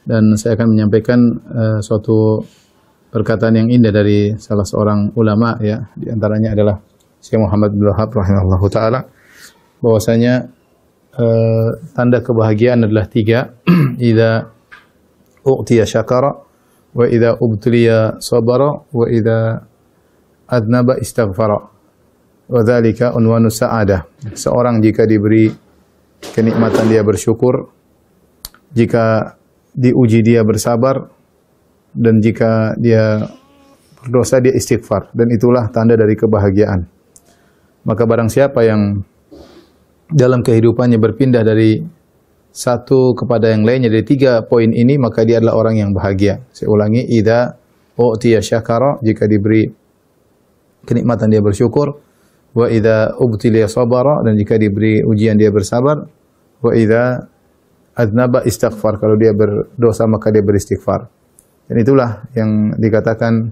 Dan saya akan menyampaikan suatu perkataan yang indah dari salah seorang ulama, ya, di antaranya adalah Syekh Muhammad bin Wahab rahimahullahu taala, bahwasanya tanda kebahagiaan adalah 3. Idza u'tiya syakara, wa idza ubtuliya sabara, wa idza adnaba istaghfara. Wa dzalika unwanu sa'adah. Seorang jika diberi kenikmatan dia bersyukur, jika diuji dia bersabar, dan jika dia berdosa dia istighfar, dan itulah tanda dari kebahagiaan. Maka barang siapa yang dalam kehidupannya berpindah dari satu kepada yang lainnya, dari 3 poin ini, maka dia adalah orang yang bahagia. Saya ulangi, idza u'tiya syakara, jika diberi kenikmatan dia bersyukur, wa idza ubtiliya sabara, dan jika diberi ujian dia bersabar, wa idza adnaba istighfar, kalau dia berdosa maka dia beristighfar. Dan itulah yang dikatakan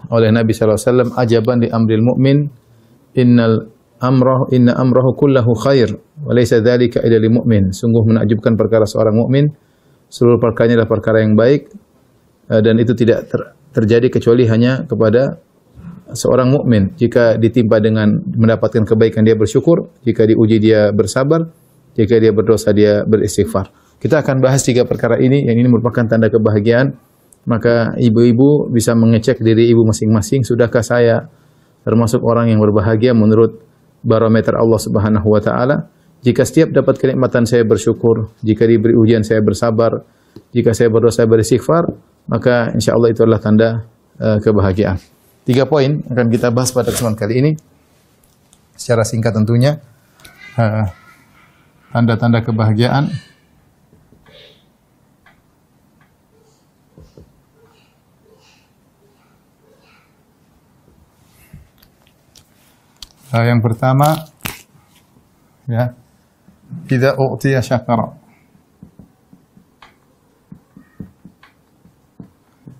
oleh Nabi sallallahu alaihi wasallam, ajaban li amril mu'min, inna amrahu kullahu khair wa laysa dzalika illa lil mu'min. Sungguh menakjubkan perkara seorang mukmin, seluruh perkaranya adalah perkara yang baik, dan itu tidak terjadi kecuali hanya kepada seorang mukmin. Jika ditimpa dengan mendapatkan kebaikan dia bersyukur, jika diuji dia bersabar, jika dia berdosa dia beristighfar. Kita akan bahas 3 perkara ini, yang ini merupakan tanda kebahagiaan. Maka ibu-ibu bisa mengecek diri ibu masing-masing, sudahkah saya termasuk orang yang berbahagia menurut barometer Allah Subhanahu wa taala? Jika setiap dapat kenikmatan saya bersyukur, jika diberi ujian saya bersabar, jika saya berdosa beristighfar, maka insyaallah itu adalah tanda kebahagiaan. 3 poin akan kita bahas pada kesempatan kali ini secara singkat tentunya. Tanda-tanda kebahagiaan. Yang pertama, ya, idza u'tiya syakara,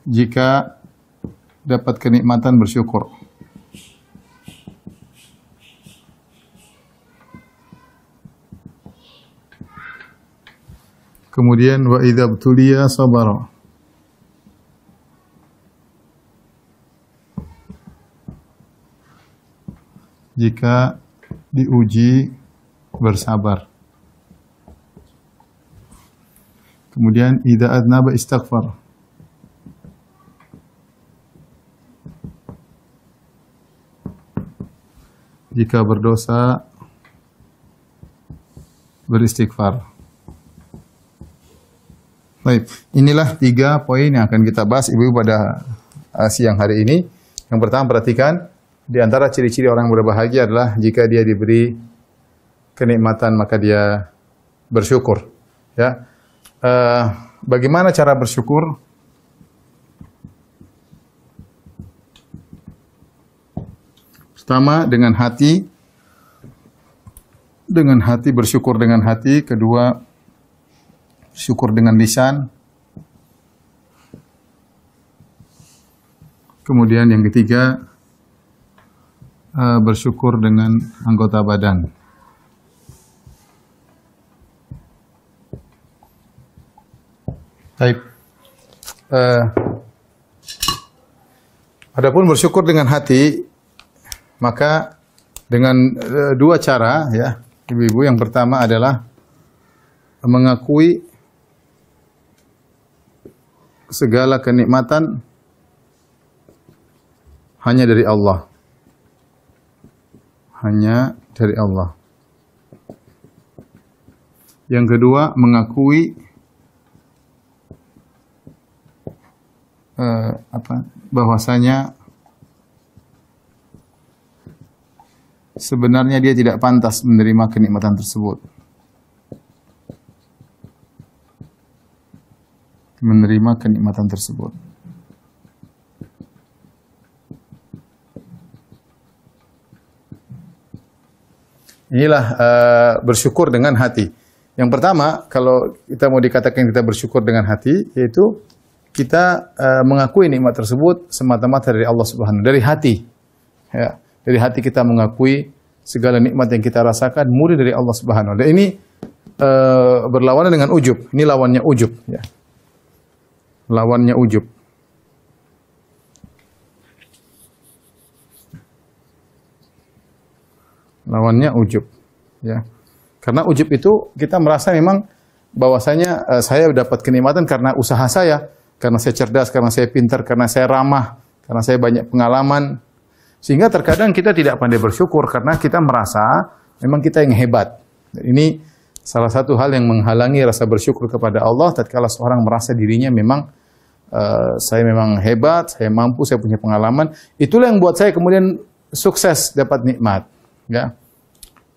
jika dapat kenikmatan bersyukur. Kemudian wa idza btuliya sabara, jika diuji bersabar. Kemudian idza adnaba istighfar, jika berdosa beristighfar. Baik, inilah 3 poin yang akan kita bahas ibu-ibu pada siang hari ini. Yang pertama, perhatikan, di antara ciri-ciri orang yang berbahagia adalah jika dia diberi kenikmatan maka dia bersyukur. Ya, bagaimana cara bersyukur? Pertama, dengan hati bersyukur dengan hati. Kedua, syukur dengan lisan. Kemudian yang ketiga, bersyukur dengan anggota badan. Baik. Adapun bersyukur dengan hati, maka dengan 2 cara, ya, ibu-ibu. Yang pertama adalah mengakui segala kenikmatan hanya dari Allah. Hanya dari Allah. Yang kedua, mengakui bahwasanya sebenarnya dia tidak pantas menerima kenikmatan tersebut. Menerima kenikmatan tersebut. Inilah bersyukur dengan hati. Yang pertama, kalau kita mau dikatakan kita bersyukur dengan hati, yaitu kita mengakui nikmat tersebut semata-mata dari Allah Subhanahu, dari hati. Ya, dari hati kita mengakui segala nikmat yang kita rasakan murni dari Allah Subhanahu. Dan ini berlawanan dengan ujub. Ini lawannya ujub, ya. Lawannya ujub. Lawannya ujub, ya. Karena ujub itu kita merasa memang bahwasanya saya dapat kenikmatan karena usaha saya, karena saya cerdas, karena saya pintar, karena saya ramah, karena saya banyak pengalaman. Sehingga terkadang kita tidak pandai bersyukur karena kita merasa memang kita yang hebat. Ini salah satu hal yang menghalangi rasa bersyukur kepada Allah tatkala seorang merasa dirinya memang saya memang hebat, saya mampu, saya punya pengalaman. Itulah yang buat saya kemudian sukses dapat nikmat. Ya.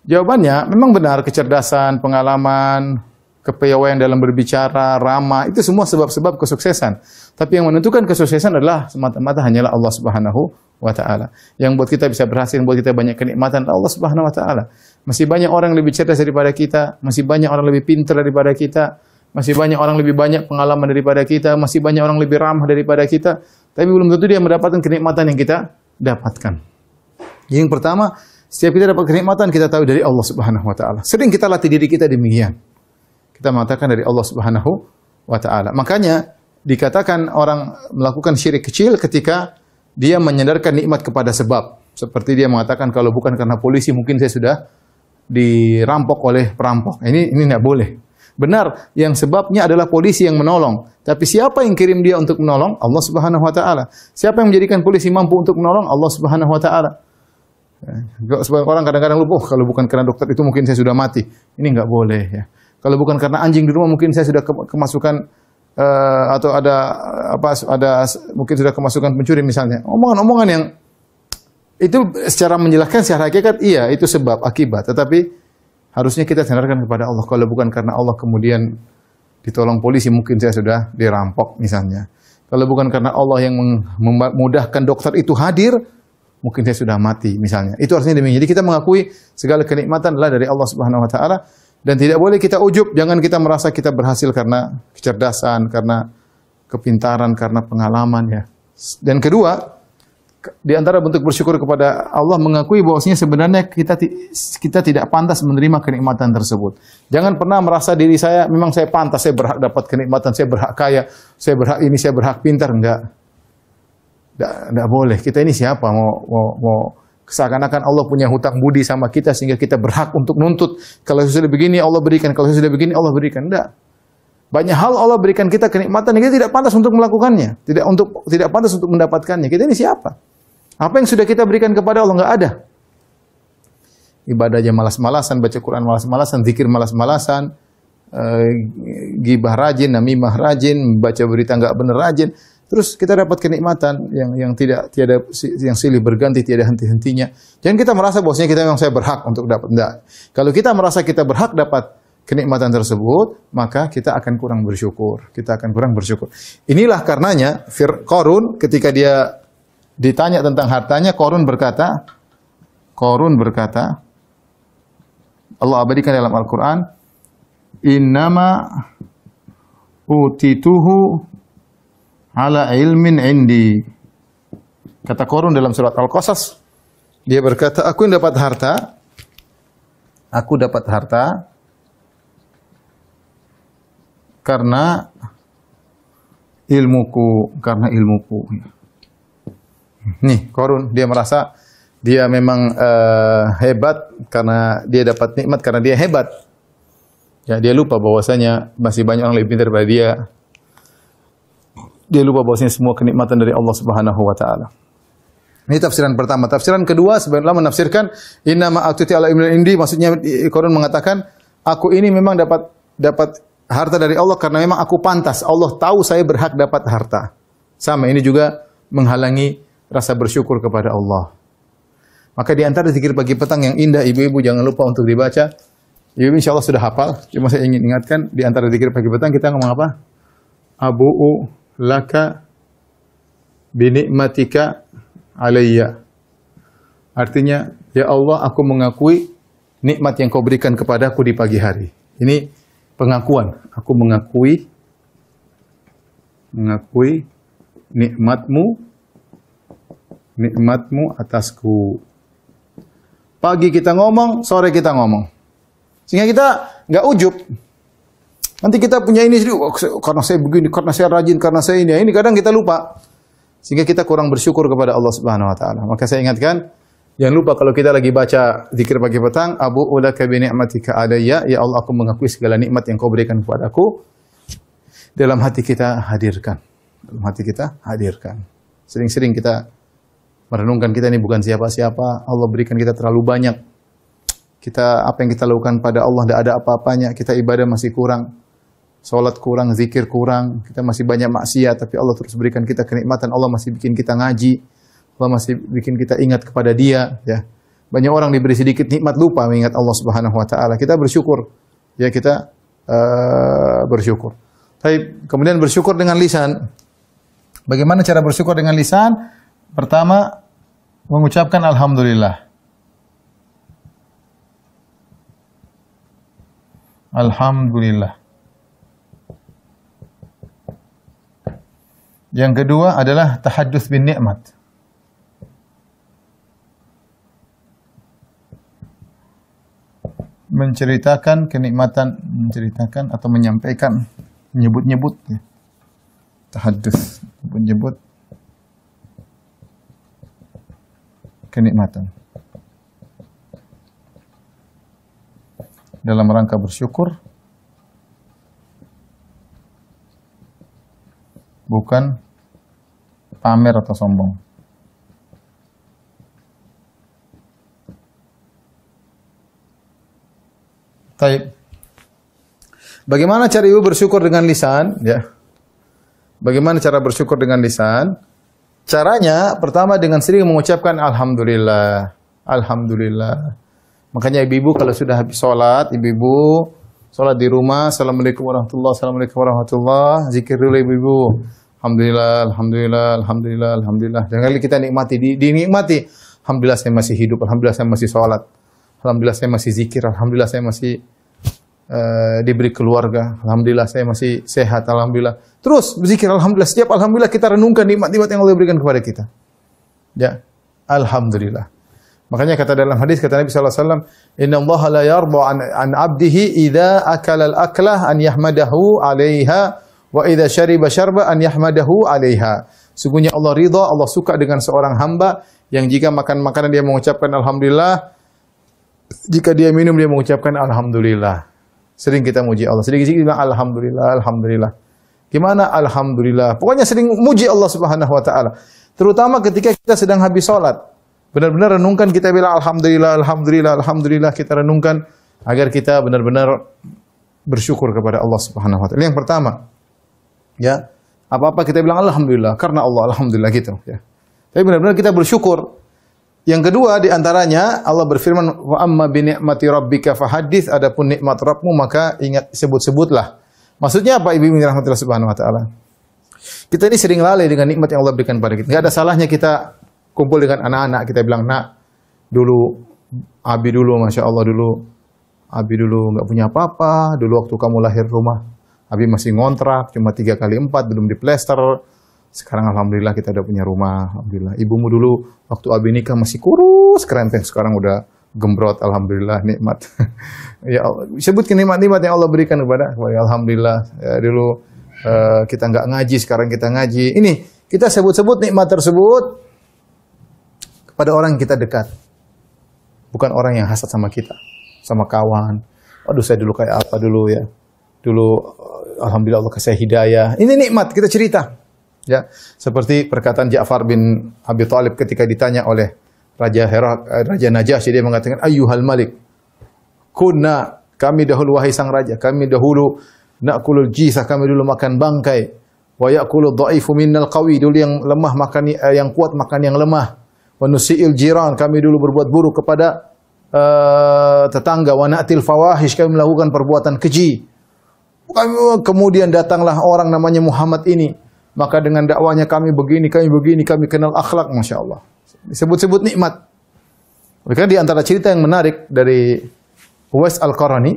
Jawabannya memang benar, kecerdasan, pengalaman, kepiawaian dalam berbicara, ramah, itu semua sebab-sebab kesuksesan. Tapi yang menentukan kesuksesan adalah semata-mata hanyalah Allah Subhanahu wa taala. Yang buat kita bisa berhasil, buat kita banyak kenikmatan Allah Subhanahu wa taala. Masih banyak orang lebih cerdas daripada kita, masih banyak orang lebih pintar daripada kita, masih banyak orang lebih banyak pengalaman daripada kita, masih banyak orang lebih ramah daripada kita, tapi belum tentu dia mendapatkan kenikmatan yang kita dapatkan. Yang pertama, setiap kita dapat kenikmatan, kita tahu dari Allah Subhanahu wa taala. Sering kita latih diri kita demikian. Kita mengatakan dari Allah Subhanahu wa taala. Makanya dikatakan orang melakukan syirik kecil ketika dia menyandarkan nikmat kepada sebab. Seperti dia mengatakan kalau bukan karena polisi mungkin saya sudah dirampok oleh perampok. Ini tidak boleh. Benar, yang sebabnya adalah polisi yang menolong. Tapi siapa yang kirim dia untuk menolong? Allah Subhanahu wa taala. Siapa yang menjadikan polisi mampu untuk menolong? Allah Subhanahu wa taala. Sebagian orang kadang-kadang lupa, kalau bukan karena dokter itu mungkin saya sudah mati. Ini nggak boleh, ya. Kalau bukan karena anjing di rumah mungkin saya sudah kemasukan atau mungkin sudah kemasukan pencuri misalnya. Omongan-omongan yang itu secara menjelaskan secara hakikat iya itu sebab akibat, tetapi harusnya kita sandarkan kepada Allah. Kalau bukan karena Allah kemudian ditolong polisi mungkin saya sudah dirampok misalnya. Kalau bukan karena Allah yang memudahkan dokter itu hadir, mungkin saya sudah mati misalnya. Itu artinya demikian. Jadi kita mengakui segala kenikmatan adalah dari Allah Subhanahu wa taala dan tidak boleh kita ujub, jangan kita merasa kita berhasil karena kecerdasan, karena kepintaran, karena pengalaman, ya. Dan kedua, di antara bentuk bersyukur kepada Allah mengakui bahwasanya sebenarnya kita tidak pantas menerima kenikmatan tersebut. Jangan pernah merasa diri saya memang saya pantas, saya berhak dapat kenikmatan, saya berhak kaya, saya berhak ini, saya berhak pintar, enggak. Tidak boleh. Kita ini siapa mau seakan-akan Allah punya hutang budi sama kita sehingga kita berhak untuk nuntut. Kalau sudah begini Allah berikan, kalau sudah begini Allah berikan. Tidak. Banyak hal Allah berikan kita kenikmatan yang kita tidak pantas untuk melakukannya, tidak pantas untuk mendapatkannya. Kita ini siapa? Apa yang sudah kita berikan kepada Allah? Enggak ada. Ibadahnya malas-malasan, baca Quran malas-malasan, zikir malas-malasan, gibah rajin, namimah rajin, baca berita enggak benar rajin. Terus kita dapat kenikmatan yang tiada yang silih berganti, tiada henti-hentinya. Jangan kita merasa bahwasanya kita memang saya berhak untuk dapat. Enggak. Kalau kita merasa kita berhak dapat kenikmatan tersebut, maka kita akan kurang bersyukur. Kita akan kurang bersyukur. Inilah karenanya Qarun ketika dia ditanya tentang hartanya, Qarun berkata, Allah abadikan dalam Al-Quran, innama utituhu ala ilmin indi. Kata Qarun dalam surat Al-Qasas, dia berkata, aku dapat harta karena ilmuku. Nih, Qarun dia merasa dia memang hebat karena dia dapat nikmat karena dia hebat. Ya, dia lupa bahwasanya masih banyak orang lebih pintar daripada dia. Dia lupa bahwasanya semua kenikmatan dari Allah Subhanahu wa taala. Ini tafsiran pertama. Tafsiran kedua sebagian ulama menafsirkan innama a'tuti ala ilmin indi, maksudnya Qarun mengatakan aku ini memang dapat harta dari Allah karena memang aku pantas. Allah tahu saya berhak dapat harta. Sama ini juga menghalangi rasa bersyukur kepada Allah. Maka di antara zikir pagi petang yang indah, ibu-ibu jangan lupa untuk dibaca. Ibu insya Allah sudah hafal. Cuma saya ingin ingatkan di antara zikir pagi petang kita ngomong apa? Abu'u laka binikmatika alayya. Artinya, ya Allah, aku mengakui nikmat yang kau berikan kepadaku di pagi hari. Ini pengakuan. Aku mengakui nikmatmu atasku. Pagi kita ngomong, sore kita ngomong. Sehingga kita nggak ujub. Nanti kita punya ini, karena saya begini, karena saya rajin, karena saya ini. Ini kadang kita lupa. Sehingga kita kurang bersyukur kepada Allah Subhanahu wa taala. Maka saya ingatkan, jangan lupa kalau kita lagi baca zikir pagi petang, Abu ulaka bi ni'matika alayya, ya Allah aku mengakui segala nikmat yang Kau berikan kepadaku. Dalam hati kita hadirkan. Dalam hati kita hadirkan. Sering-sering kita merenungkan kita ini bukan siapa-siapa, Allah berikan kita terlalu banyak. Kita apa yang kita lakukan pada Allah tidak ada apa-apanya, kita ibadah masih kurang. Salat kurang, zikir kurang, kita masih banyak maksiat, tapi Allah terus berikan kita kenikmatan. Allah masih bikin kita ngaji, Allah masih bikin kita ingat kepada Dia. Ya, banyak orang diberi sedikit nikmat lupa mengingat Allah Subhanahu Wa Taala. Kita bersyukur, ya kita bersyukur. Tapi kemudian bersyukur dengan lisan. Bagaimana cara bersyukur dengan lisan? Pertama, mengucapkan alhamdulillah. Alhamdulillah. Yang kedua adalah tahadduts bin nikmat. Menceritakan kenikmatan, menceritakan atau menyampaikan, menyebut-nyebut ya. Tahadduts, menyebut kenikmatan. Dalam rangka bersyukur, bukan pamer atau sombong. Baik. Bagaimana cara ibu bersyukur dengan lisan? Ya. Bagaimana cara bersyukur dengan lisan? Caranya pertama dengan sering mengucapkan alhamdulillah. Alhamdulillah. Makanya ibu-ibu kalau sudah habis sholat, ibu-ibu sholat di rumah, assalamualaikum warahmatullahi wabarakatuh, assalamualaikum warahmatullahi wabarakatuh, zikir dulu ibu-ibu. Alhamdulillah, alhamdulillah, alhamdulillah, alhamdulillah. Jangan kali kita nikmati, dinikmati. Alhamdulillah saya masih hidup, alhamdulillah saya masih sholat, alhamdulillah saya masih zikir, alhamdulillah saya masih diberi keluarga, alhamdulillah saya masih sehat, alhamdulillah. Terus berzikir alhamdulillah, setiap alhamdulillah kita renungkan nikmat-nikmat yang Allah berikan kepada kita. Ya, alhamdulillah. Makanya kata dalam hadis kata Nabi sallallahu alaihi wasallam, "Inna Allah la yarda an 'abdihi idza akala al-aklah an yahmadahu 'alaiha wa idza syariba syarba an yahmadahu 'alaiha." Sungguhnya Allah ridha, Allah suka dengan seorang hamba yang jika makan makanan dia mengucapkan alhamdulillah, jika dia minum dia mengucapkan alhamdulillah. Sering kita muji Allah, sedikit-sedikit bilang alhamdulillah, alhamdulillah. Gimana alhamdulillah? Pokoknya sering muji Allah Subhanahu wa taala. Terutama ketika kita sedang habis salat. Benar-benar renungkan, kita bilang alhamdulillah, alhamdulillah, alhamdulillah, kita renungkan agar kita benar-benar bersyukur kepada Allah Subhanahu wa taala. Yang pertama, ya, apa-apa kita bilang alhamdulillah karena Allah, alhamdulillah gitu, ya. Tapi benar-benar kita bersyukur. Yang kedua di antaranya Allah berfirman, wa amma bi ni'mati rabbika fahaddits, adapun nikmat Rabbmu maka ingat, sebut-sebutlah. Maksudnya apa ibu rahmatillah subhanahu wa taala? Kita ini sering lalai dengan nikmat yang Allah berikan pada kita. Enggak ada salahnya kita kumpul dengan anak-anak, kita bilang, "Nak, dulu Abi dulu Masya Allah dulu Abi dulu enggak punya apa-apa, dulu waktu kamu lahir rumah Abi masih ngontrak cuma 3x4 belum diplester. Sekarang alhamdulillah kita udah punya rumah, alhamdulillah. Ibumu dulu waktu Abi nikah masih kurus, kerenteng, sekarang udah gembrot, alhamdulillah, nikmat." Ya Allah, sebutkan nikmat-nikmat yang Allah berikan kepada alhamdulillah. Ya, dulu kita nggak ngaji, sekarang kita ngaji. Ini kita sebut-sebut nikmat tersebut kepada orang yang kita dekat. Bukan orang yang hasad sama kita, sama kawan. Aduh saya dulu kayak apa dulu ya. Dulu alhamdulillah Allah kasih hidayah. Ini nikmat, kita cerita. Ya, seperti perkataan Ja'far bin Abi Thalib ketika ditanya oleh Raja Najasyi, dia mengatakan, "Ayyuhal Malik, kunna, kami dahulu wahai sang raja, kami dahulu na'kulul jisah, kami dulu makan bangkai, wa ya'kulud dha'ifu minnal qawi, dulu yang lemah makan yang kuat makan yang lemah, wa nusi'il jiran, kami dulu berbuat buruk kepada tetangga, wa na'til fawahish, kami melakukan perbuatan keji. Kemudian datanglah orang namanya Muhammad ini. Maka dengan dakwanya kami begini, kami kenal akhlak, Masya Allah." Disebut-sebut nikmat. Karena di antara cerita yang menarik dari Uwais Al-Qarani,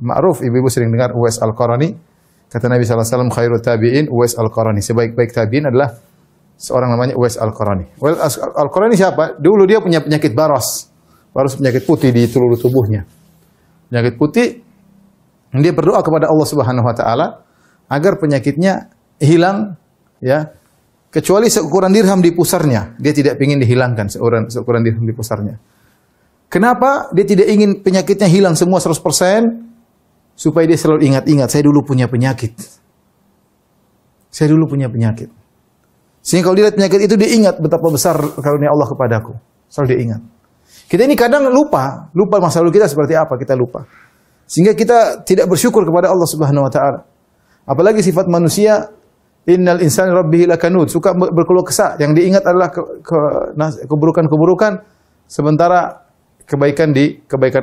ma'ruf ibu-ibu sering dengar Uwais Al-Qarani, kata Nabi SAW, "Khairut tabi'in Uwais Al-Qarani." Sebaik-baik tabi'in adalah seorang namanya Uwais Al-Qarani. Uwais Al-Qarani siapa? Dulu dia punya penyakit baros. Baros penyakit putih di seluruh tubuhnya. Penyakit putih, dia berdoa kepada Allah Subhanahu wa taala agar penyakitnya hilang, ya. Kecuali seukuran dirham di pusarnya, dia tidak ingin dihilangkan seukuran dirham di pusarnya. Kenapa dia tidak ingin penyakitnya hilang semua 100%? Supaya dia selalu ingat-ingat, saya dulu punya penyakit. Saya dulu punya penyakit. Sehingga kalau dia lihat penyakit itu, dia ingat betapa besar karunia Allah kepadaku. Selalu dia ingat. Kita ini kadang lupa masa lalu kita seperti apa, kita lupa. Sehingga kita tidak bersyukur kepada Allah Subhanahu wa taala. Apalagi sifat manusia, innal insana rabbih lakanud, suka berkeluh kesah. Yang diingat adalah keburukan-keburukan, sementara kebaikan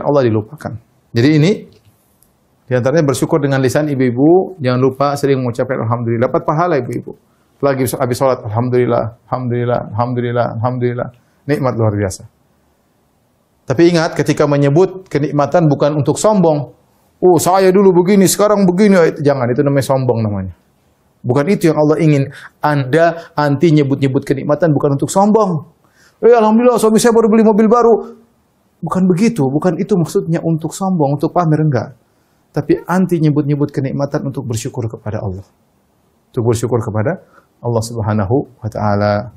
Allah dilupakan. Jadi ini di antaranya bersyukur dengan lisan ibu-ibu, jangan lupa sering mengucapkan alhamdulillah, dapat pahala ibu-ibu. Lagi habis salat, alhamdulillah, alhamdulillah, alhamdulillah, alhamdulillah. Nikmat luar biasa. Tapi ingat, ketika menyebut kenikmatan bukan untuk sombong. Oh, saya dulu begini, sekarang begini. Jangan, itu namanya sombong namanya. Bukan itu yang Allah ingin. Anda anti nyebut-nyebut kenikmatan bukan untuk sombong. Alhamdulillah, suami saya baru beli mobil baru. Bukan begitu, bukan itu maksudnya untuk sombong, untuk pamer, enggak. Tapi anti nyebut-nyebut kenikmatan untuk bersyukur kepada Allah. Untuk bersyukur kepada Allah Subhanahu wa taala.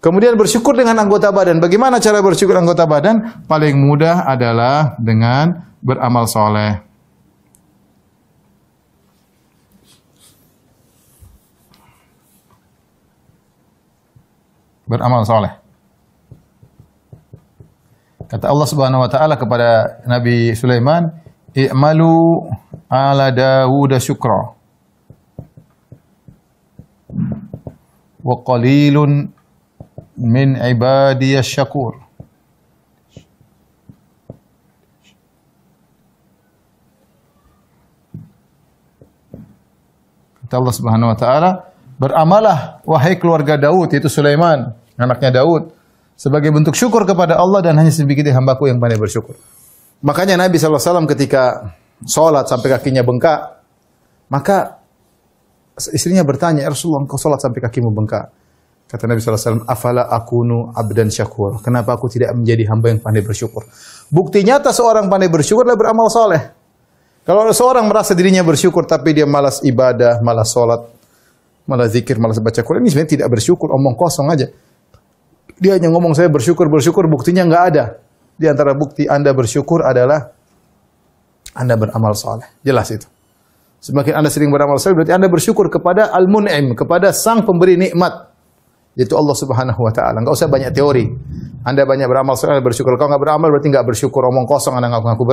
Kemudian bersyukur dengan anggota badan. Bagaimana cara bersyukur anggota badan? Paling mudah adalah dengan beramal soleh. Beramal soleh. Kata Allah Subhanahu wa taala kepada Nabi Sulaiman, "I'malu ala Dawud syukra. Wa qalilun min ibadiyasy syakur." Kata Allah Subhanahu wa taala, "Beramalah wahai keluarga Daud," yaitu Sulaiman, anaknya Daud, sebagai bentuk syukur kepada Allah dan hanya sedikit hambaku yang pandai bersyukur. Makanya Nabi SAW ketika sholat sampai kakinya bengkak, maka istrinya bertanya, "Ya Rasulullah, engkau sholat sampai kakimu bengkak?" Kata Nabi SAW, "Afala akunu abdan syakur." Kenapa aku tidak menjadi hamba yang pandai bersyukur? Bukti nyata seorang pandai bersyukur adalah beramal soleh. Kalau seorang merasa dirinya bersyukur tapi dia malas ibadah, malas sholat, malas zikir, malas baca Quran, ini sebenarnya tidak bersyukur, omong kosong aja. Dia hanya ngomong saya bersyukur, buktinya nggak ada. Di antara bukti Anda bersyukur adalah Anda beramal soleh. Jelas itu. Semakin Anda sering beramal soleh, berarti Anda bersyukur kepada Al-Mun'im, kepada Sang Pemberi nikmat, yaitu Allah Subhanahu wa taala. Enggak usah banyak teori. Anda banyak beramal soleh, bersyukur. Kalau enggak beramal berarti enggak bersyukur, omong kosong Anda ngaku-ngaku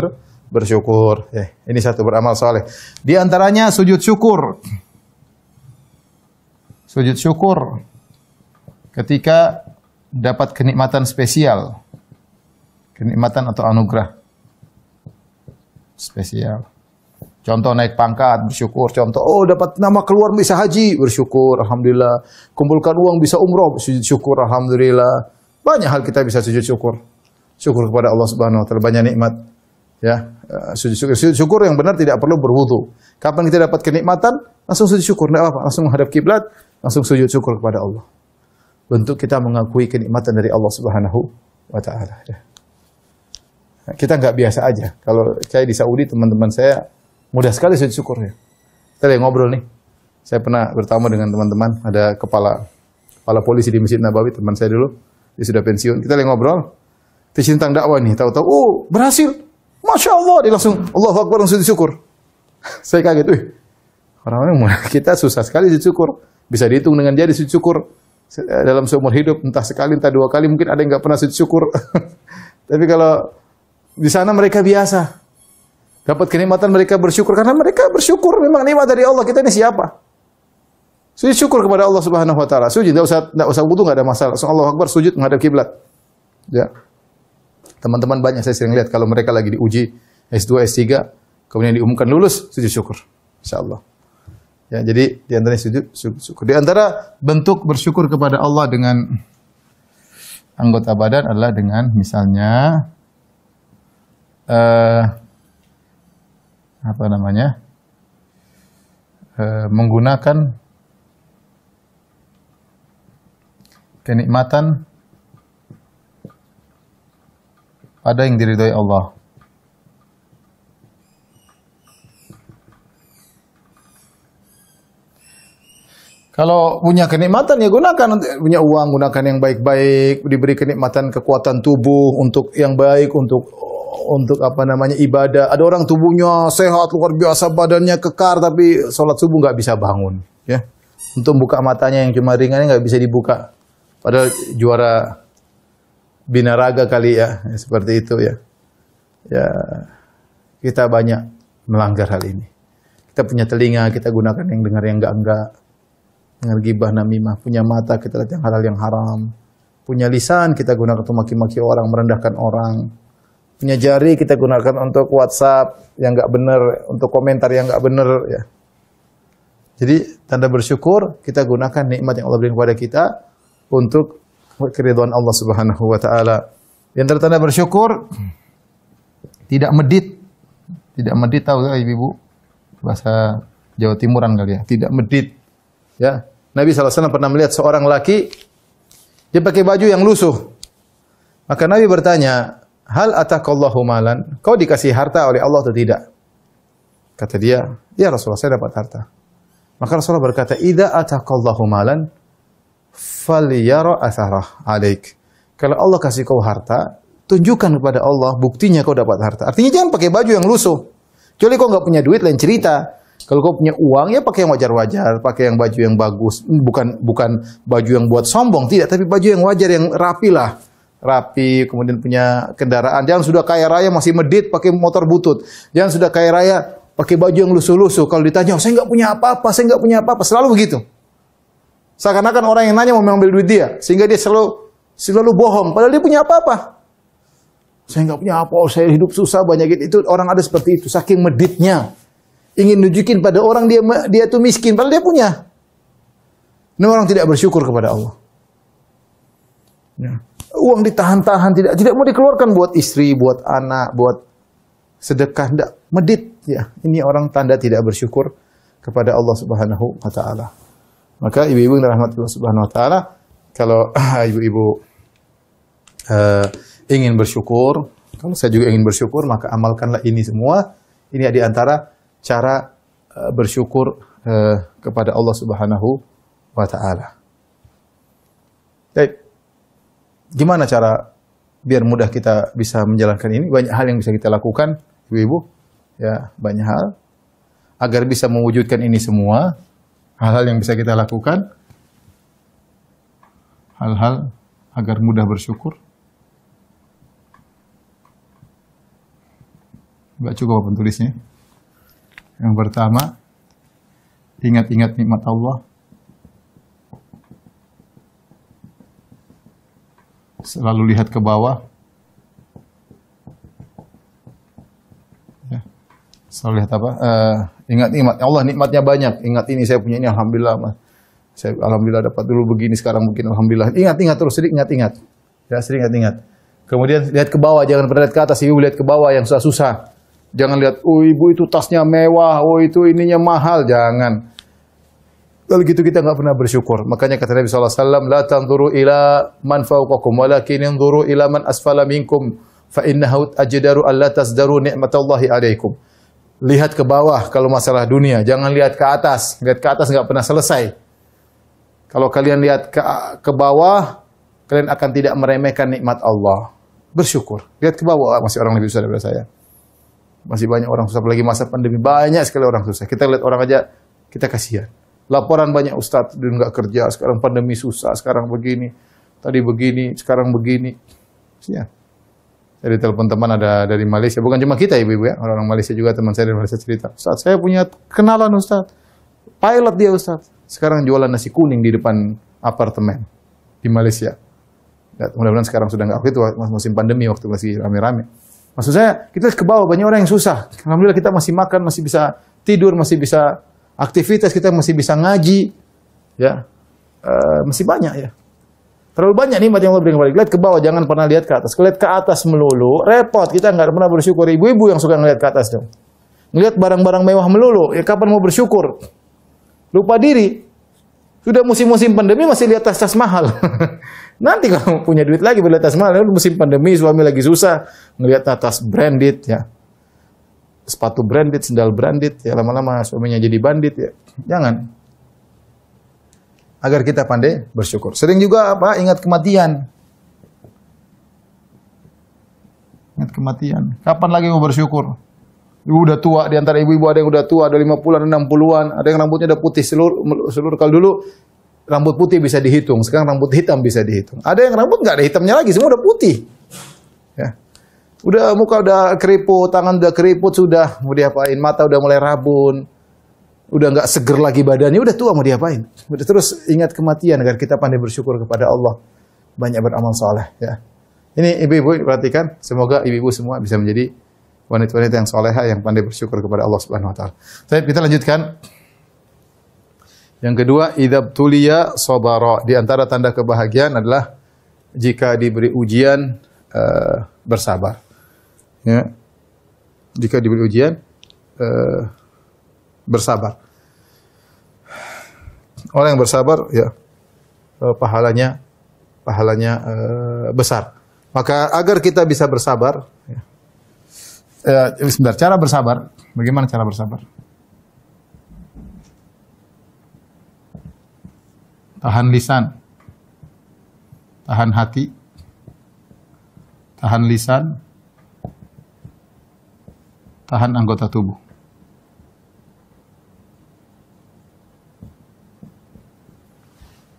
bersyukur. Ini satu, beramal soleh. Di antaranya sujud syukur. Sujud syukur ketika dapat kenikmatan spesial. Kenikmatan atau anugerah spesial. Contoh naik pangkat, bersyukur. Contoh, dapat nama keluar bisa haji, bersyukur, alhamdulillah. Kumpulkan uang bisa umroh, sujud syukur, alhamdulillah. Banyak hal kita bisa sujud syukur. Syukur kepada Allah Subhanahu wa taala, banyak nikmat. Ya, sujud syukur yang benar tidak perlu berwudu. Kapan kita dapat kenikmatan, langsung sujud syukur, enggak apa-apa, langsung menghadap kiblat, langsung sujud syukur kepada Allah. Bentuk kita mengakui kenikmatan dari Allah Subhanahu wa taala. Kita nggak biasa aja. Kalau saya di Saudi, teman-teman saya mudah sekali sujud syukurnya. Kita lagi ngobrol nih. Saya pernah bertamu dengan teman-teman, ada kepala polisi di Masjid Nabawi, teman saya dulu. Dia sudah pensiun. Kita lagi ngobrol. Tentang dakwah nih, tahu-tahu, berhasil. Masya Allah, dia langsung Allahu Akbar, langsung sujud syukur. Saya kaget, orang-orang kita susah sekali sujud syukur. Bisa dihitung dengan jari sujud syukur dalam seumur hidup, entah sekali, entah dua kali, mungkin ada yang nggak pernah sujud syukur. Tapi kalau di sana mereka biasa. Dapat kenikmatan mereka bersyukur. Karena mereka bersyukur memang nikmat dari Allah. Kita ini siapa? Sujud syukur kepada Allah Subhanahu wa taala. Sujud, enggak usah wudu, enggak ada masalah. Allahu Akbar, sujud menghadap kiblat. Ya. Teman-teman banyak saya sering lihat kalau mereka lagi diuji S2, S3, kemudian diumumkan lulus, sujud syukur. Insyaallah. Ya, jadi di antara sujud syukur. Di antara bentuk bersyukur kepada Allah dengan anggota badan adalah dengan misalnya menggunakan kenikmatan pada yang diridhoi Allah. Kalau punya kenikmatan ya gunakan, punya uang gunakan yang baik-baik, diberi kenikmatan kekuatan tubuh untuk yang baik, untuk apa namanya ibadah. Ada orang tubuhnya sehat luar biasa, badannya kekar tapi sholat subuh nggak bisa bangun, ya. Untuk buka matanya yang cuma ringan nggak bisa dibuka. Padahal juara binaraga kali ya, seperti itu ya. Ya kita banyak melanggar hal ini. Kita punya telinga, kita gunakan yang dengar yang enggak. Dengar gibah namimah, punya mata kita lihat yang halal yang haram, punya lisan kita gunakan untuk maki-maki orang, merendahkan orang, punya jari kita gunakan untuk WhatsApp yang enggak benar, untuk komentar yang enggak benar ya. Jadi tanda bersyukur kita gunakan nikmat yang Allah berikan kepada kita untuk keridhaan Allah Subhanahu wa taala. Di antara tanda bersyukur tidak medit. Tidak medit tahu ya Ibu? Bahasa Jawa Timuran kali ya, tidak medit. Ya. Nabi SAW pernah melihat seorang laki, dia pakai baju yang lusuh. Maka Nabi bertanya, hal atakallahu malan? Kau dikasih harta oleh Allah atau tidak? Kata dia, ya Rasulullah saya dapat harta. Maka Rasulullah berkata, idza atakallahu malan falyara atharah alaik. Kalau Allah kasih kau harta, tunjukkan kepada Allah buktinya kau dapat harta. Artinya jangan pakai baju yang lusuh. Kecuali kau nggak punya duit lain cerita. Kalau kau punya uang ya pakai yang wajar-wajar, pakai yang baju yang bagus, bukan baju yang buat sombong, tidak, tapi baju yang wajar yang rapi lah. Rapi, kemudian punya kendaraan. Jangan sudah kaya raya masih medit pakai motor butut. Jangan sudah kaya raya pakai baju yang lusuh-lusuh. Kalau ditanya, saya nggak punya apa-apa, saya nggak punya apa-apa, selalu begitu. Seakan-akan orang yang nanya mau mengambil duit dia, sehingga dia selalu bohong, padahal dia punya apa-apa. Saya nggak punya apa, saya hidup susah banyak itu. Orang ada seperti itu, saking meditnya. Ingin nunjukin pada orang dia tuh miskin, padahal dia punya. Ini orang tidak bersyukur kepada Allah. Ya. Uang ditahan-tahan, tidak mau dikeluarkan buat istri, buat anak, buat sedekah, tidak, medit. Ya, ini orang tanda tidak bersyukur kepada Allah Subhanahu wa taala. Maka ibu-ibu yang dirahmati Allah Subhanahu wa taala, kalau ibu-ibu ingin bersyukur, kalau saya juga ingin bersyukur, maka amalkanlah ini semua. Ini di antara cara bersyukur kepada Allah Subhanahu wa taala. Baik. Gimana cara biar mudah kita bisa menjalankan ini? Banyak hal yang bisa kita lakukan, Ibu-ibu. Ya, banyak hal agar bisa mewujudkan ini semua. Hal-hal yang bisa kita lakukan. Hal-hal agar mudah bersyukur. Enggak cukup apa tulisnya. Yang pertama, ingat-ingat nikmat Allah. Selalu lihat ke bawah. Ya. Selalu lihat apa? Ingat nikmat Allah, nikmatnya banyak. Ingat ini saya punya ini, alhamdulillah. Saya alhamdulillah dapat dulu begini, sekarang mungkin alhamdulillah. Ingat terus, sering ingat. Ya, sering ingat. Kemudian lihat ke bawah, jangan pernah lihat ke atas. Ibu lihat ke bawah yang susah-susah. Jangan lihat, oh ibu itu tasnya mewah, oh itu ininya mahal. Jangan. Kalau gitu kita nggak pernah bersyukur. Makanya kata Nabi SAW, la tanzuru ila man fawqakum, walakin inzuru ila man asfala minkum, fa innahu ajdaru alla tasdaru ni'matallahi alaikum. Lihat ke bawah kalau masalah dunia. Jangan lihat ke atas. Lihat ke atas nggak pernah selesai. Kalau kalian lihat ke bawah, kalian akan tidak meremehkan nikmat Allah. Bersyukur. Lihat ke bawah, masih orang lebih susah daripada saya. Masih banyak orang susah, apalagi masa pandemi. Banyak sekali orang susah. Kita lihat orang aja, kita kasihan. Laporan banyak ustadz, dia nggak kerja, sekarang pandemi susah, sekarang begini. Tadi begini, sekarang begini. Ya. Jadi telepon teman ada dari Malaysia. Bukan cuma kita ibu-ibu ya. Orang-orang Malaysia juga, teman saya dari Malaysia cerita. Ustadz, saya punya kenalan ustadz. Pilot dia ustadz. Sekarang jualan nasi kuning di depan apartemen di Malaysia. Ya, mudah-mudahan sekarang sudah nggak. Itu musim pandemi, waktu masih rame-rame. Maksud saya, kita ke bawah, banyak orang yang susah. Alhamdulillah kita masih makan, masih bisa tidur, masih bisa aktivitas, kita masih bisa ngaji. Ya, masih banyak ya. Terlalu banyak nikmat yang Allah berikan kepada kita. Lihat ke bawah, jangan pernah lihat ke atas. Lihat ke atas melulu, repot. Kita nggak pernah bersyukur. Ibu-ibu yang suka ngelihat ke atas dong. Ngelihat barang-barang mewah melulu, ya kapan mau bersyukur? Lupa diri. Sudah musim-musim pandemi masih lihat tas-tas mahal. Nanti kalau punya duit lagi beli tas mahal, musim pandemi suami lagi susah, ngelihat tas branded ya. Sepatu branded, sendal branded, ya lama-lama suaminya jadi bandit ya. Jangan. agar kita pandai bersyukur. Sering juga apa? Ingat kematian. Ingat kematian. Kapan lagi mau bersyukur? Ibu udah tua, di antara ibu-ibu ada yang udah tua, ada 50-an, 60-an, ada yang rambutnya udah putih seluruh. Kalau dulu rambut putih bisa dihitung, sekarang rambut hitam bisa dihitung. Ada yang rambut nggak ada hitamnya lagi, semua udah putih. Ya. Udah muka udah keriput, tangan udah keriput sudah, mau diapain? Mata udah mulai rabun. Udah nggak seger lagi badannya, udah tua mau diapain? Udah terus ingat kematian agar kita pandai bersyukur kepada Allah. Banyak beramal soleh ya. Ini ibu-ibu perhatikan, semoga ibu-ibu semua bisa menjadi wanita-wanita yang soleha yang pandai bersyukur kepada Allah Subhanahu wa taala. Baik, kita lanjutkan. Yang kedua, idzab tuliya sabara. Di antara tanda kebahagiaan adalah jika diberi ujian bersabar. Ya. Jika diberi ujian bersabar. Orang yang bersabar ya pahalanya besar. Maka agar kita bisa bersabar ya. Sebentar, cara bersabar. Bagaimana cara bersabar? Tahan lisan, tahan hati, tahan lisan, tahan anggota tubuh.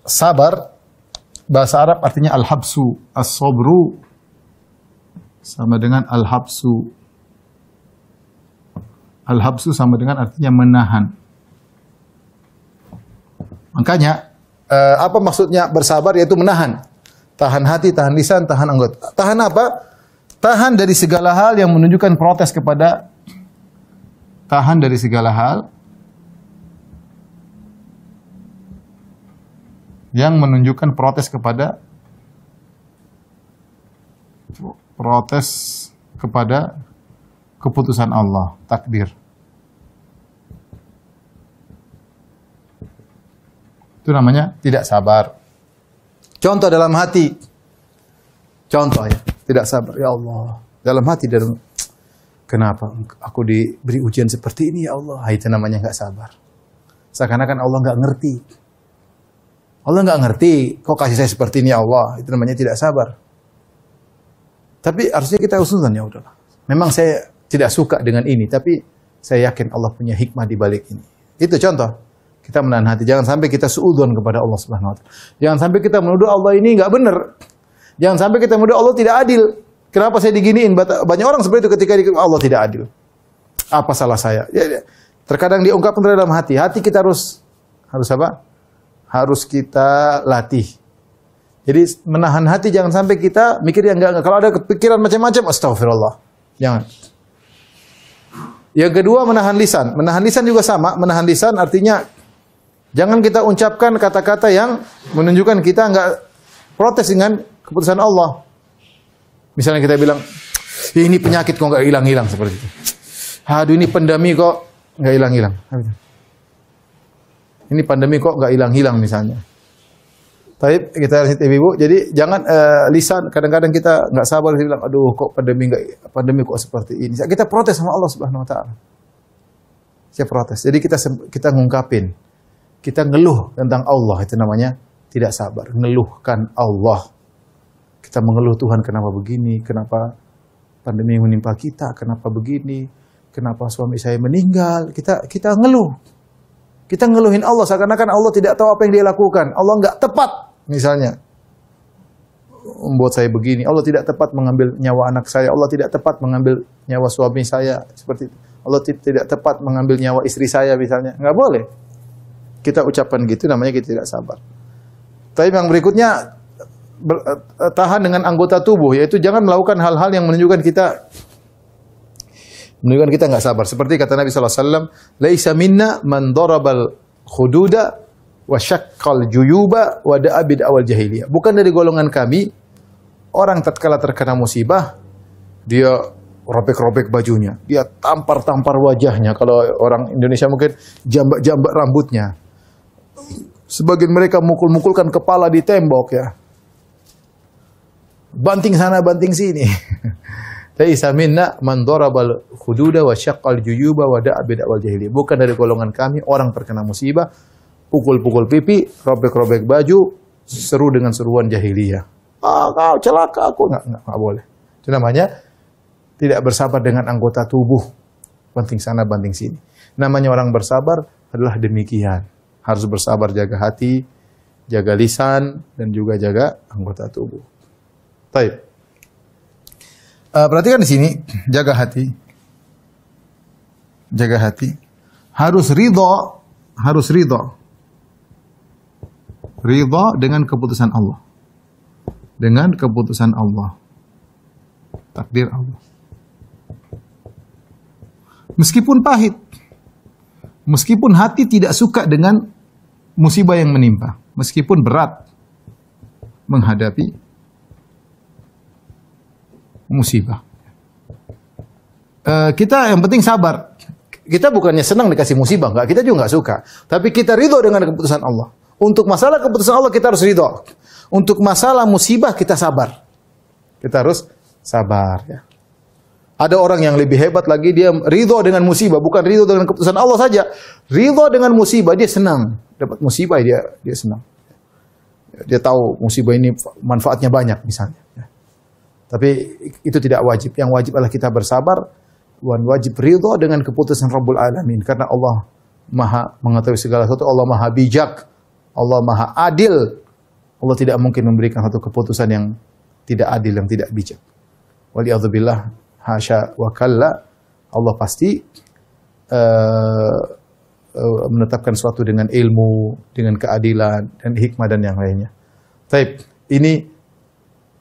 Sabar, bahasa Arab artinya al-habsu, as-sabru sama dengan al-habsu. Al-habsu sama dengan artinya menahan. Makanya, apa maksudnya bersabar? Yaitu menahan. Tahan hati, tahan lisan, tahan anggota. Tahan apa? Tahan dari segala hal yang menunjukkan protes kepada. Tahan dari segala hal yang menunjukkan protes kepada. Keputusan Allah, takdir. Itu namanya tidak sabar. Contoh dalam hati. Contoh ya, tidak sabar. Ya Allah, dalam hati kenapa aku diberi ujian seperti ini ya Allah? Itu namanya nggak sabar. Seakan-akan Allah nggak ngerti. Allah nggak ngerti, kok kasih saya seperti ini ya Allah? Itu namanya tidak sabar. Tapi harusnya kita usulkan ya udahlah. Memang saya tidak suka dengan ini, tapi saya yakin Allah punya hikmah di balik ini. Itu contoh. Kita menahan hati. Jangan sampai kita suudzon kepada Allah Subhanahu wa taala. Jangan sampai kita menuduh Allah ini enggak benar. Jangan sampai kita menuduh Allah tidak adil. Kenapa saya diginiin? Banyak orang seperti itu ketika Allah tidak adil. Apa salah saya? Ya, terkadang diungkapkan dalam hati. Hati kita harus apa? Harus kita latih. Jadi menahan hati, jangan sampai kita mikir yang enggak. Kalau ada kepikiran macam-macam, astagfirullah. Jangan. Yang kedua, menahan lisan. Menahan lisan juga sama. Menahan lisan artinya jangan kita ucapkan kata-kata yang menunjukkan kita enggak protes dengan keputusan Allah. Misalnya kita bilang, ini penyakit kok enggak hilang-hilang seperti itu. Aduh, ini pandemi kok enggak hilang-hilang. Ini pandemi kok enggak hilang-hilang misalnya. Tapi kita lihat ibu, jadi jangan lisan. Kadang-kadang kita nggak sabar, kita bilang, aduh kok pandemi kok seperti ini. Kita protes sama Allah Subhanahu Wa Taala. Kita protes. Jadi kita ngungkapin, kita ngeluh tentang Allah, itu namanya tidak sabar. Ngeluhkan Allah. Kita mengeluh, Tuhan kenapa begini, kenapa pandemi menimpa kita, kenapa begini, kenapa suami saya meninggal. Kita ngeluh. Kita ngeluhin Allah seakan-akan Allah tidak tahu apa yang dia lakukan. Allah nggak tepat. Misalnya, membuat saya begini. Allah tidak tepat mengambil nyawa anak saya. Allah tidak tepat mengambil nyawa suami saya. Seperti itu. Allah tidak tepat mengambil nyawa istri saya misalnya. Nggak boleh. Kita ucapkan gitu, namanya kita tidak sabar. Tapi yang berikutnya, tahan dengan anggota tubuh. Yaitu jangan melakukan hal-hal yang menunjukkan kita nggak sabar. Seperti kata Nabi SAW, Laisa minna man darabal khududa wa syaqqal juyuba wa da'a bid'awal jahiliyah. Bukan dari golongan kami orang tatkala terkena musibah dia robek-robek bajunya, dia tampar-tampar wajahnya. Kalau orang Indonesia mungkin jambak-jambak rambutnya. Sebagian mereka mukul-mukulkan kepala di tembok ya. Banting sana, banting sini. Laisa minna man darabal khududa wa syaqqal juyuba wa da'a bid'awal jahiliyah. Bukan dari golongan kami orang terkena musibah, pukul-pukul pipi, robek-robek baju, seru dengan seruan jahiliyah. Ah, kau celaka aku. Nggak boleh. Itu namanya tidak bersabar dengan anggota tubuh. Banting sana, banting sini. Namanya orang bersabar adalah demikian. Harus bersabar, jaga hati, jaga lisan, dan juga jaga anggota tubuh. Baik. Perhatikan di sini, jaga hati. Jaga hati. Harus ridho. Harus ridho. Ridho dengan keputusan Allah. Dengan keputusan Allah. Takdir Allah. Meskipun pahit. Meskipun hati tidak suka dengan musibah yang menimpa. Meskipun berat menghadapi musibah. Kita yang penting sabar. Kita bukannya senang dikasih musibah, enggak. Kita juga enggak suka. Tapi kita ridho dengan keputusan Allah. Untuk masalah keputusan Allah kita harus ridho. Untuk masalah musibah kita sabar. Kita harus sabar. Ya. Ada orang yang lebih hebat lagi, dia ridho dengan musibah, bukan ridho dengan keputusan Allah saja. Ridho dengan musibah, dia senang. Dapat musibah dia senang. Dia tahu musibah ini manfaatnya banyak misalnya. Tapi itu tidak wajib. Yang wajib adalah kita bersabar dan wajib ridho dengan keputusan Rabbul Alamin. Karena Allah Maha mengetahui segala sesuatu, Allah Maha bijak, Allah Maha adil. Allah tidak mungkin memberikan satu keputusan yang tidak adil, yang tidak bijak. Waliyadzubillah, hasya wa kalla. Allah pasti menetapkan sesuatu dengan ilmu, dengan keadilan, dan hikmah dan yang lainnya. Taib, ini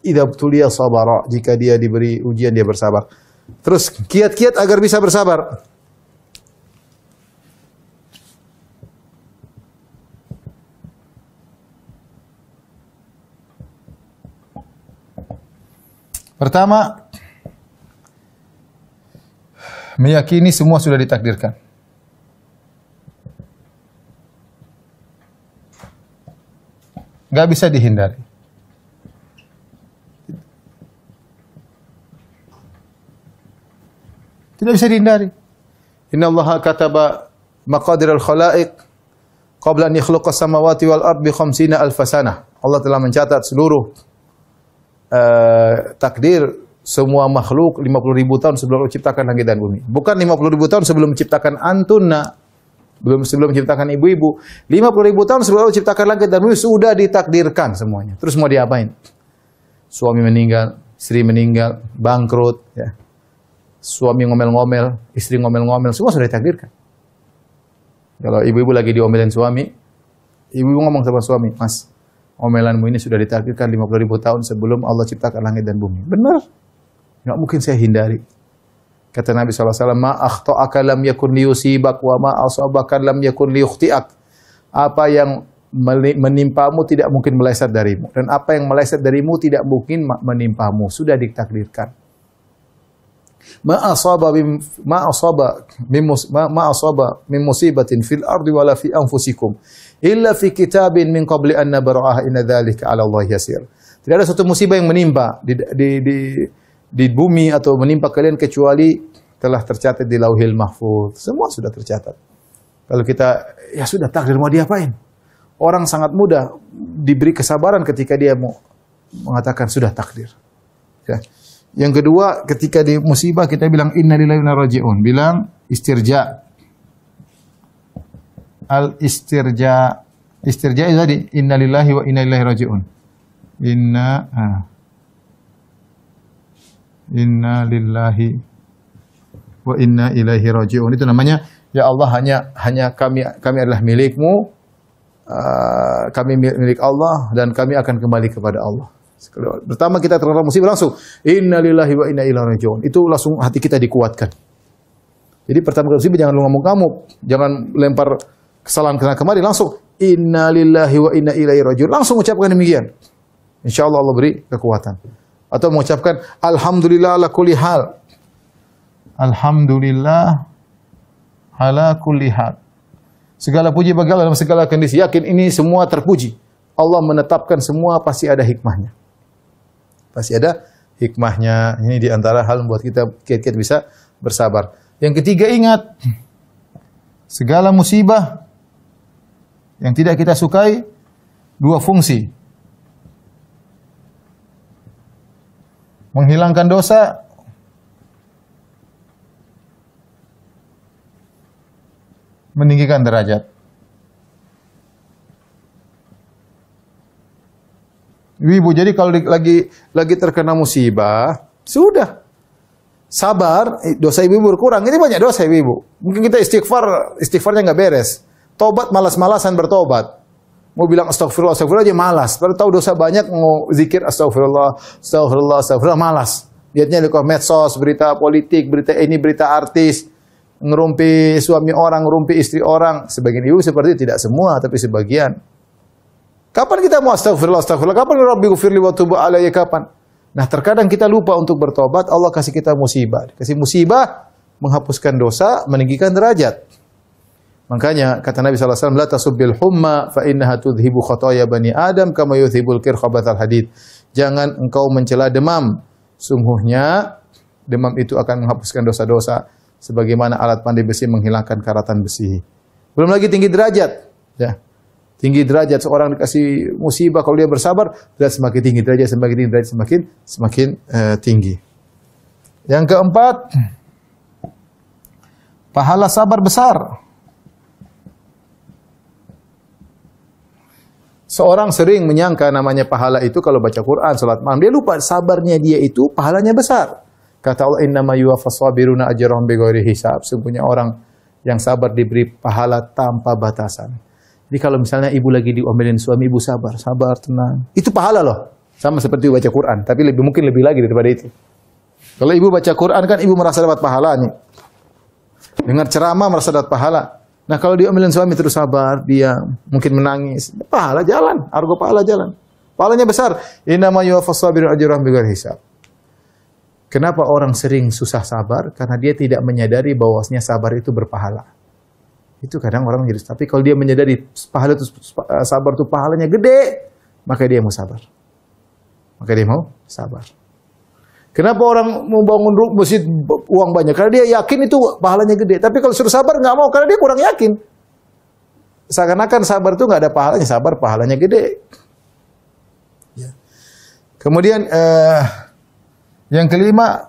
idza tuliya sabara, jika dia diberi ujian dia bersabar. Terus kiat-kiat agar bisa bersabar. Pertama, meyakini semua sudah ditakdirkan. Gak bisa dihindari. Tidak bisa dihindari. Inna Allah kataba maqadir al-khalaiq qabla an yakhluqa as-samawati wal ard bi 50 alf sanah. Allah telah mencatat seluruh takdir semua makhluk 50.000 tahun sebelum menciptakan langit dan bumi. Bukan 50.000 tahun sebelum menciptakan antunna, sebelum menciptakan ibu-ibu. 50.000 tahun sebelum menciptakan langit dan bumi sudah ditakdirkan semuanya. Terus mau diapain? Suami meninggal, istri meninggal, bangkrut, ya. Suami ngomel-ngomel, istri ngomel-ngomel, semua sudah ditakdirkan. Kalau ibu-ibu lagi diomelin suami, ibu-ibu ngomong sama suami, "Mas, omelanmu ini sudah ditakdirkan 50.000 tahun sebelum Allah ciptakan langit dan bumi." Benar. Nggak mungkin saya hindari. Kata Nabi SAW, "Ma akhta'aka lam yakun liyusibak wa ma asabaka lam yakun liyukhti'ak." Apa yang menimpamu tidak mungkin meleset darimu. Dan apa yang meleset darimu tidak mungkin menimpamu. Sudah ditakdirkan. Ma asaba min musibatin fil ardi wala fi anfusikum illa fi kitabin min qabli an nabra'aha inna dzalika 'ala Allah yasir. Tidak ada satu musibah yang menimpa di bumi atau menimpa kalian kecuali telah tercatat di Lauhil Mahfuz. Semua sudah tercatat. Kalau kita ya sudah takdir mau diapain? Orang sangat mudah diberi kesabaran ketika dia mau mengatakan sudah takdir. Ya. Yang kedua, ketika di musibah kita bilang innalillahi wa inna ilaihi raji'un, bilang istirja. Al-istirja. Istirja itu tadi innalillahi wa inna ilaihi raji'un. Inna lillahi wa inna ilaihi raji'un. Itu namanya ya Allah hanya kami adalah milikmu, kami milik Allah dan kami akan kembali kepada Allah. Pertama kita terkena musibah langsung inna lillahi wa inna ilaihi raji'un. Itu langsung hati kita dikuatkan. Jadi pertama kali musibah jangan lu ngomong kamu, jangan lempar kesalahan kena kemari, langsung inna lillahi wa inna ilaihi raji'un. Langsung ucapkan demikian. Insyaallah Allah beri kekuatan. Atau mengucapkan alhamdulillah ala kulli hal. Alhamdulillah ala kulli hal. Segala puji bagi Allah dalam segala kondisi. Yakin ini semua terpuji. Allah menetapkan semua pasti ada hikmahnya. Pasti ada hikmahnya. Ini diantara hal membuat kita kiat-kiat bisa bersabar. Yang ketiga ingat, segala musibah Yang tidak kita sukai dua fungsi. Menghilangkan dosa, meninggikan derajat. Ibu, jadi kalau lagi terkena musibah, sudah sabar, dosa ibu berkurang. Ini banyak dosa ibu. Mungkin kita istighfarnya nggak beres. Tobat malas-malasan bertobat. Mau bilang astagfirullah aja malas. Baru tahu dosa banyak, mau zikir astagfirullah malas. Lihatnya di medsos, berita politik, berita ini, berita artis, ngerumpi suami orang, ngerumpi istri orang. Sebagian ibu seperti itu, tidak semua, tapi sebagian. Kapan kita mau astagfirullah? Kapan Rabbi ghfirli wa tub alayya, kapan? Nah, terkadang kita lupa untuk bertobat, Allah kasih kita musibah. Kasih musibah, menghapuskan dosa, meninggikan derajat. Makanya kata Nabi SAW, la tasubbil humma fa innaha tudhibu khotoya bani Adam kama yudhibul kirkhabatal hadid. Jangan engkau mencela demam. Sungguhnya demam itu akan menghapuskan dosa-dosa sebagaimana alat pandai besi menghilangkan karatan besi. Belum lagi tinggi derajat. Ya. Tinggi derajat, seorang dikasih musibah, kalau dia bersabar, derajat semakin tinggi, derajat semakin tinggi, derajat semakin tinggi. Yang keempat, pahala sabar besar. Seorang sering menyangka namanya pahala itu kalau baca Quran, salat malam, dia lupa sabarnya dia itu pahalanya besar. Kata Allah, innama yuwaffas sabiruna ajrahum bighairi hisab. Sesungguhnya orang yang sabar diberi pahala tanpa batasan. Jadi kalau misalnya ibu lagi diomelin suami, ibu sabar, tenang. Itu pahala loh. Sama seperti baca Quran, tapi mungkin lebih lagi daripada itu. Kalau ibu baca Quran kan ibu merasa dapat pahala nih. Dengar ceramah merasa dapat pahala. Nah, kalau diomelin suami terus sabar, dia mungkin menangis, pahala jalan, argo pahala jalan. Pahalanya besar. Innama yuwaffas sabirun ajrahum bighairi hisab. Kenapa orang sering susah sabar? Karena dia tidak menyadari bahwasanya sabar itu berpahala. Itu kadang orang menjadi, tapi kalau dia menyadari pahala itu sabar itu pahalanya gede, maka dia mau sabar. Kenapa orang mau bangun masjid uang banyak? Karena dia yakin itu pahalanya gede. Tapi kalau suruh sabar nggak mau, karena dia kurang yakin. Seakan-akan sabar itu nggak ada pahalanya, sabar pahalanya gede. Ya. Kemudian yang kelima,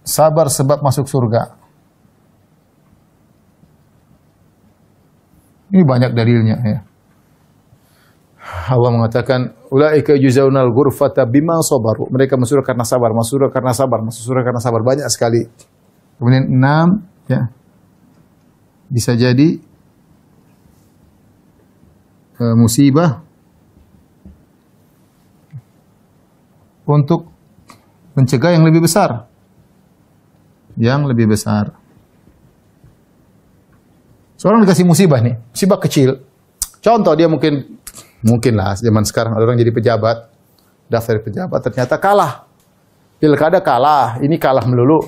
sabar sebab masuk surga. Ini banyak dalilnya ya. Allah mengatakan, ulaika yujzaunal ghurfata bima sabaru. Mereka masuk surga karena sabar, masuk surga karena sabar, masuk surga karena sabar, banyak sekali. Kemudian 6 ya. Bisa jadi musibah untuk mencegah yang lebih besar. Yang lebih besar. Seorang dikasih musibah nih, musibah kecil. Contoh dia mungkin lah zaman sekarang ada orang jadi pejabat, daftar pejabat ternyata kalah. Pilkada kalah, ini kalah melulu.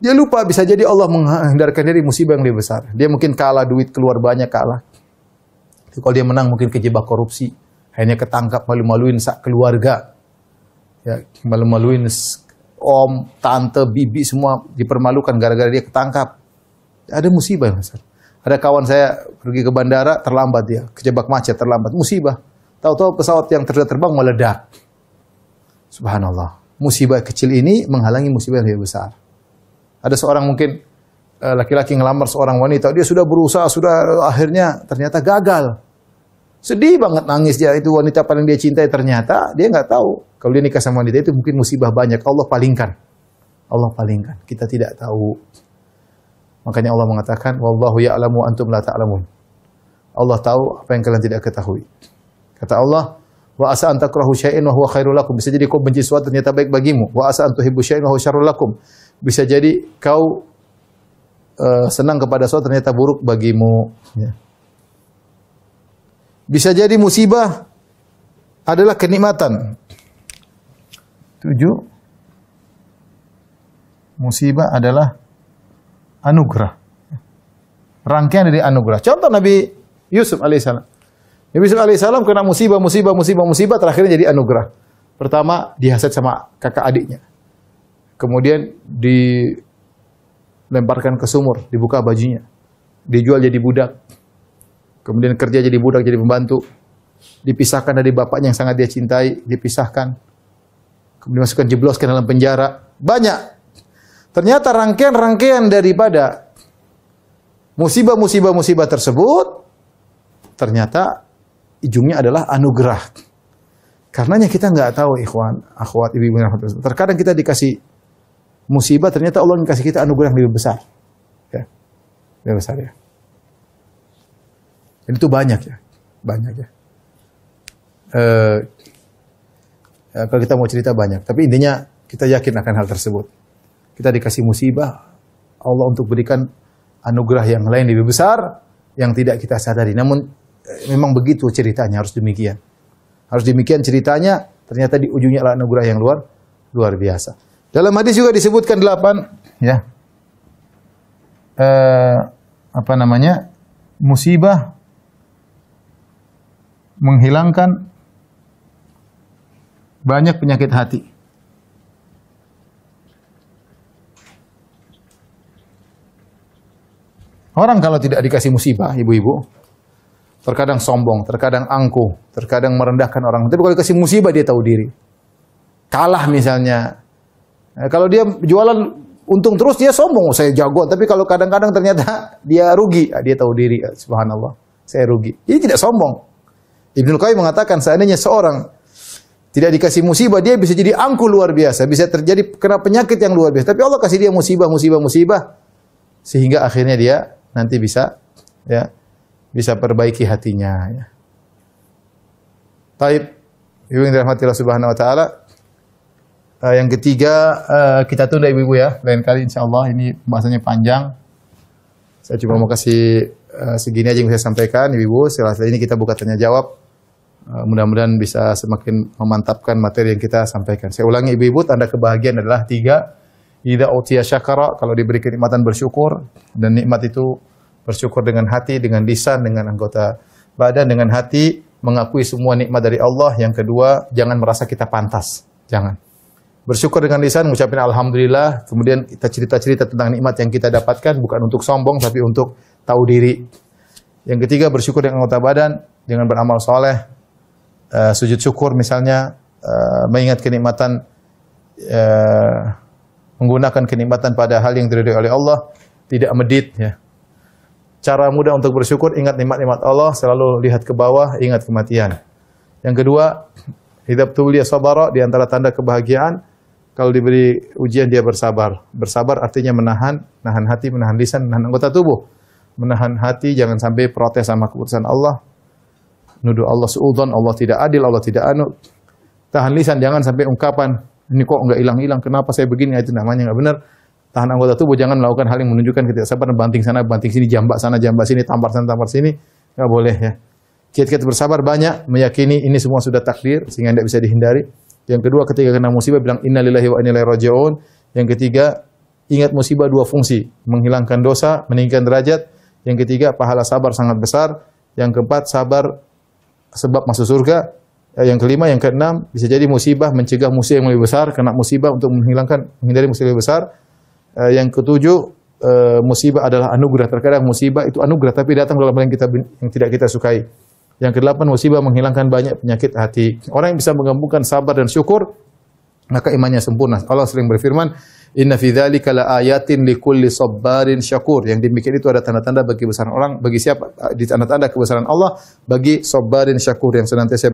Dia lupa bisa jadi Allah menghindarkan dari musibah yang lebih besar. Dia mungkin kalah, duit keluar banyak kalah. Kalau dia menang mungkin kejebak korupsi, akhirnya ketangkap malu-maluin sak keluarga. Ya, malu-maluin om, tante, bibi semua dipermalukan gara-gara dia ketangkap. Ada musibah yang besar. Ada kawan saya pergi ke bandara, terlambat dia. Kejebak macet, terlambat. Musibah. Tahu-tahu pesawat yang terbang meledak. Subhanallah. Musibah kecil ini menghalangi musibah yang lebih besar. Ada seorang mungkin laki-laki ngelamar seorang wanita. Dia sudah berusaha, akhirnya ternyata gagal. Sedih banget nangis dia. Itu wanita paling dia cintai, ternyata dia nggak tahu. Kalau dia nikah sama wanita itu mungkin musibah banyak. Allah palingkan. Kita tidak tahu. Makanya Allah mengatakan, wallahu ya'lamu antum la ta'lamun. Allah tahu apa yang kalian tidak ketahui. Kata Allah, wa asa an takrahu syai'an wa huwa khairul lakum. Bisa jadi kau benci sesuatu ternyata baik bagimu. Wa asa an tuhibbu syai'an wa huwa syarrul lakum. Bisa jadi kau senang kepada sesuatu ternyata buruk bagimu. Ya. Bisa jadi musibah adalah kenikmatan. 7. Musibah adalah anugerah. Rangkaian dari anugerah. Contoh Nabi Yusuf alaihissalam. Nabi Yusuf alaihissalam kena musibah, terakhirnya jadi anugerah. Pertama, dihasad sama kakak adiknya. Kemudian dilemparkan ke sumur, dibuka bajunya. Dijual jadi budak. kemudian kerja jadi budak, jadi pembantu, dipisahkan dari bapaknya yang sangat dia cintai, dipisahkan, kemudian masukkan jebloskan dalam penjara. Banyak. Ternyata rangkaian-rangkaian daripada musibah tersebut ternyata ujungnya adalah anugerah. Karenanya kita nggak tahu, ikhwan, akhwat, ibu-ibu yang rahmat. Terkadang kita dikasih musibah, ternyata Allah kasih kita anugerah yang lebih besar. Ya. Lebih besar ya. Dan itu banyak ya. Banyak ya. Kalau kita mau cerita banyak. Tapi intinya kita yakin akan hal tersebut. Kita dikasih musibah, Allah untuk berikan anugerah yang lain lebih besar yang tidak kita sadari. Namun memang begitu ceritanya, harus demikian. Harus demikian ceritanya, ternyata di ujungnya adalah anugerah yang luar biasa. Dalam hadis juga disebutkan 8 ya. Musibah menghilangkan banyak penyakit hati. Orang kalau tidak dikasih musibah, ibu-ibu, terkadang sombong, terkadang angkuh, terkadang merendahkan orang. Tapi kalau dikasih musibah dia tahu diri. Kalah misalnya. Kalau dia jualan untung terus dia sombong, saya jago. Tapi kalau kadang-kadang ternyata dia rugi, dia tahu diri. Subhanallah, saya rugi. Ini tidak sombong. Ibnu Qayyim mengatakan seandainya seorang tidak dikasih musibah, dia bisa jadi angkuh luar biasa, bisa terjadi kena penyakit yang luar biasa. Tapi Allah kasih dia musibah, sehingga akhirnya dia nanti bisa perbaiki hatinya. Ya. Taib, ibu yang dirahmati Allah Subhanahu Wa Taala. Yang ketiga kita tunda ibu-ibu ya, lain kali insyaallah, ini bahasanya panjang. Saya cuma mau kasih segini aja yang saya sampaikan ibu-ibu. Setelah ini kita buka tanya jawab. Mudah-mudahan bisa semakin memantapkan materi yang kita sampaikan. Saya ulangi ibu-ibu, tanda kebahagiaan adalah 3. Idza utiya syakara, kalau diberi kenikmatan bersyukur, dan nikmat itu bersyukur dengan hati, dengan lisan, dengan anggota badan, dengan hati, mengakui semua nikmat dari Allah. Yang kedua, jangan merasa kita pantas. Jangan. Bersyukur dengan lisan, mengucapkan alhamdulillah, kemudian kita cerita-cerita tentang nikmat yang kita dapatkan, bukan untuk sombong, tapi untuk tahu diri. Yang ketiga, bersyukur dengan anggota badan, dengan beramal soleh, sujud syukur misalnya, mengingat kenikmatan, menggunakan kenikmatan pada hal yang diridhoi oleh Allah, tidak medit ya. Cara mudah untuk bersyukur, ingat nikmat-nikmat Allah, selalu lihat ke bawah, ingat kematian. Yang kedua, idza btuliya sabara, di antara tanda kebahagiaan, kalau diberi ujian dia bersabar. Bersabar artinya menahan hati, menahan lisan, menahan anggota tubuh. Menahan hati, jangan sampai protes sama keputusan Allah. Nuduh Allah suudzon, Allah tidak adil, Allah tidak anu. Tahan lisan, jangan sampai ungkapan, ini kok enggak hilang-hilang, kenapa saya begini, itu namanya enggak benar. Tahan anggota tubuh, jangan melakukan hal yang menunjukkan ketidaksabaran, banting sana, banting sini, jambak sana, jambak sini, tampar sana, tampar sini. Enggak boleh ya. Kiat-kiat bersabar banyak, meyakini ini semua sudah takdir sehingga tidak bisa dihindari. Yang kedua, ketika kena musibah bilang innalillahi wa inna ilaihi raji'un. Yang ketiga, ingat musibah 2 fungsi, menghilangkan dosa, meninggikan derajat. Yang ketiga, pahala sabar sangat besar. Yang keempat, sabar sebab masuk surga. Yang kelima, yang keenam, bisa jadi musibah mencegah musibah yang lebih besar, kena musibah untuk menghindari musibah yang lebih besar. Yang ketujuh, musibah adalah anugerah. Terkadang musibah itu anugerah tapi datang dalam hal yang tidak kita sukai. Yang kedelapan, musibah menghilangkan banyak penyakit hati. Orang yang bisa menggabungkan sabar dan syukur, maka imannya sempurna. Allah sering berfirman, "Inna fi dzalika laayatin likulli sabbarin syakur." Yang demikian itu ada tanda-tanda bagi kebesaran orang, bagi siapa? Di tanda-tanda kebesaran Allah bagi sabbarin syakur yang senantiasa